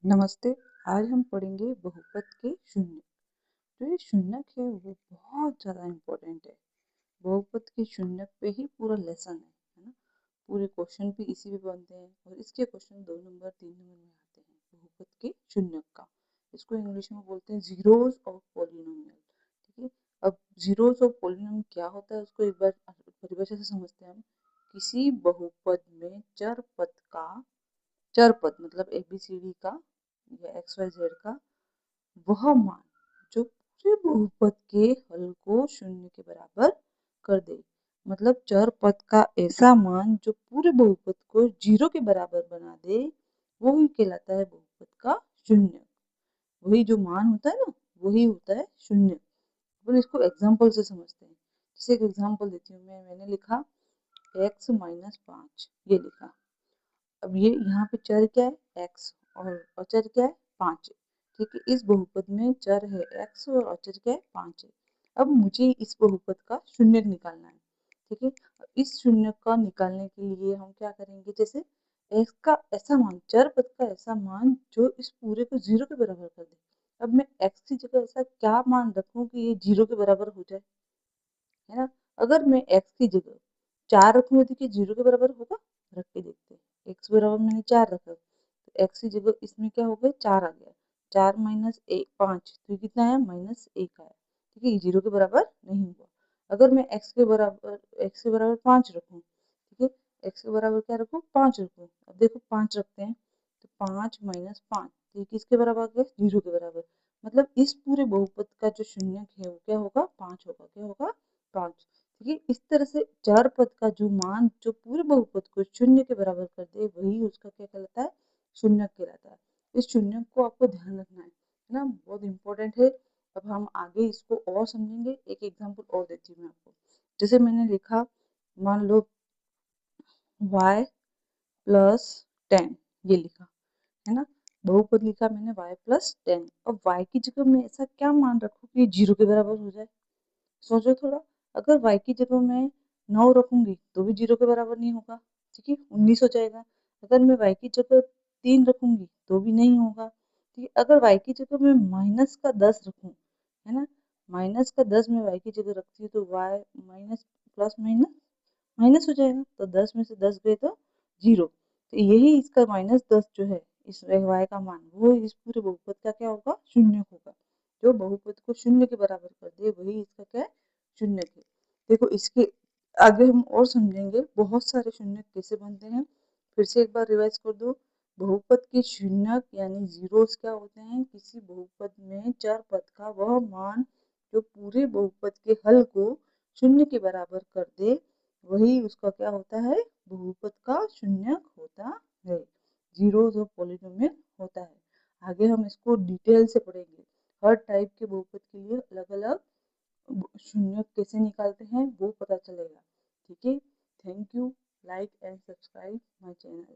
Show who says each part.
Speaker 1: नमस्ते। आज हम पढ़ेंगे बहुपद के शून्य। जो ये शून्यक है वो बहुत ज़्यादा इम्पोर्टेंट है। बहुपद के शून्यक पे ही पूरा लेसन है ना। पूरे क्वेश्चन भी इसी पे बनते हैं और इसके क्वेश्चन 2 नंबर 3 नंबर में आते हैं बहुपद के शून्यक का। इसको इंग्लिश में बोलते हैं जीरोज ऑफ पॉलिनोमियल। ठीक है। अब जीरोज ऑफ पॉलिनोमियल क्या होता है उसको एक बार परिभाषा से समझते हैं हम। किसी बहुपद में चर पद मतलब ABCD का या XYZ का वह मान जो पूरे बहुपद के हल को शून्य के बराबर कर दे। मतलब चर पद का ऐसा मान जो पूरे बहुपद को 0 के बराबर बना दे वो ही कहलाता है बहुपद का शून्य। वही जो मान होता है ना वही होता है शून्य। अपन इसको एग्जाम्पल से समझते हैं। जैसे एक एग्जाम्पल देती हूँ मैंने लिखा x माइनस 5 ये लिखा। अब ये यहाँ पे चर क्या है x और अचर क्या है 5 है। ठीक है। इस बहुपद में चर है x और अचर क्या है 5 है। अब मुझे इस बहुपद का शून्यक निकालना है। ठीक है। इस शून्यक का निकालने के लिए हम क्या करेंगे, जैसे x का ऐसा मान, चर पद का ऐसा मान जो इस पूरे को 0 के बराबर कर दे। अब मैं x की जगह ऐसा क्या मान रखूं कि ये 0 के बराबर हो जाए, है ना। अगर मैं x की जगह 4 रखूंगी तो क्या 0 के बराबर होगा? रख के देखते हैं। x बराबर मैंने 4 रखा तो x की जगह इसमें क्या हो गया 4 आ गया। 4 माइनस 5 तो कितना आया -1 आया। ठीक है। ये 0 के बराबर नहीं हुआ। अगर मैं x के बराबर 5 रखूँ, ठीक है, x के बराबर क्या रखूँ 5 रखूँ। अब देखो 5 रखते हैं तो 5 माइनस 5 तो ये किसके बराबर आ गया 0 के बराबर। मतलब इस पूरे बहुपद का जो शून्यक है वो क्या होगा 5 होगा। क्या होगा 5। ठीक है। इस तरह से चर पद का जो मान जो पूरे बहुपद को 0 के बराबर कर दे वही उसका क्या कहलाता है शून्यक कहलाता है। इस शून्यक को आपको ध्यान रखना है ना, बहुत इंपॉर्टेंट है। अब हम आगे इसको और समझेंगे। एक एग्जांपल और देती हूँ मैं आपको। जैसे मैंने लिखा, मान लो y प्लस 10 ये लिखा, है ना। बहुपद लिखा मैंने y प्लस 10। अब y की जगह मैं ऐसा क्या मान रखूँ कि 0 के बराबर हो जाए। सोचो थोड़ा। अगर y की जगह मैं 9 रखूंगी तो भी 0 के बराबर नहीं होगा। ठीक है, 19 हो जाएगा। अगर मैं y की जगह 3 रखूंगी तो भी नहीं होगा। ठीक है। अगर y की जगह मैं माइनस का 10 रखूं, है ना, माइनस का 10 में y की जगह रखती हूँ तो y minus plus minus minus हो जाएगा। तो 10 में से 10 गए तो 0। तो यही इसका -10 जो है इस y का मान वो इस पूरे बहुपद का क्या होगा शून्य होगा। जो बहुपद को शून्य के बराबर कर दे वही इसका क्या है शून्य है। देखो इसके आगे हम और समझेंगे बहुत सारे शून्य कैसे बनते हैं। फिर से एक बार रिवाइज कर दो। बहुपद के शून्यक यानी जीरोस क्या होते हैं, किसी बहुपद में चर पद का वह मान जो पूरे बहुपद के हल को शून्य के बराबर कर दे वही उसका क्या होता है बहुपद का शून्यक होता है। जीरोस ऑफ पॉलिनोमियल होता है। आगे हम इसको डिटेल से पढ़ेंगे। हर टाइप के बहुपद के लिए अलग अलग शून्य कैसे निकालते हैं वो पता चलेगा। ठीक है। Thank you. Like and subscribe my channel.